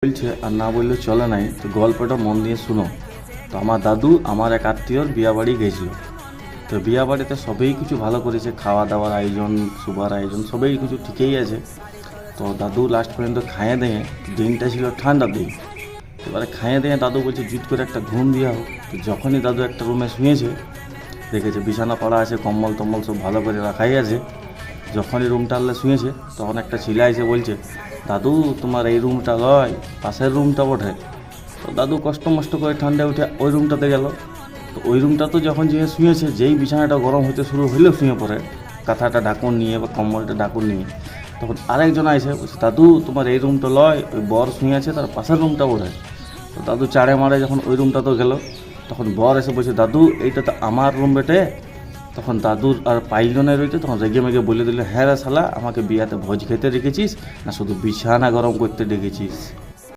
বলছে আর না বললে চলে নাই। তো গল্পটা মন দিয়ে শুনো। তো আমার দাদু আমার এক আত্মীয়র বিয়া বাড়ি গেছিলো। তো বিয়া বাড়িতে সবই কিছু ভালো করেছে, খাওয়া দাওয়ার আয়োজন, শুভার আয়োজন, সবই কিছু ঠিকই আছে। তো দাদু লাস্ট পর্যন্ত খাইয়ে দিয়ে, দিনটা ছিল ঠান্ডার দিন, এবারে খাইয়ে দিয়ে দাদু বলছে জুট করে একটা ঘুম দিয়া হোক। তো যখনই দাদু একটা রুমে শুয়েছে, দেখেছে বিছানা পড়া আছে, কম্বল টম্বল সব ভালো করে রাখাই আছে। যখনই রুমটা আনলে শুয়েছে, তখন একটা ছেলে এসে বলছে, দাদু তোমার এই রুমটা লয়, পাশের রুমটা বটে। তো দাদু কষ্ট মষ্ট করে ঠান্ডায় উঠে ওই রুমটাতে গেল। তো ওই রুমটা তো যখন যে শুয়েছে, যেই বিছানাটা গরম হতে শুরু হইলেও শুয়ে পড়ে, কাঁথাটা ঢাকুন নিয়ে বা কম্বলটা ঢাকুন নিয়ে, তখন আরেকজন এসে বলছে, দাদু তোমার এই রুমটা লয়, ওই বর শুয়ে আছে, তার পাশের রুমটা বোধ। তো দাদু চাড়ে মারে যখন ওই রুমটা তো গেল, তখন বর এসে বলছে, দাদু এইটা তো আমার রুম বেটে। তখন দাদুর আর পাইলনে রয়েছে, তখন রেগে মেগে বলে দিল, হ্যাঁ রে শালা, আমাকে বিয়াতে ভোজ খেতে রেখেছিস না শুধু বিছানা গরম করতে ডেকেছিস।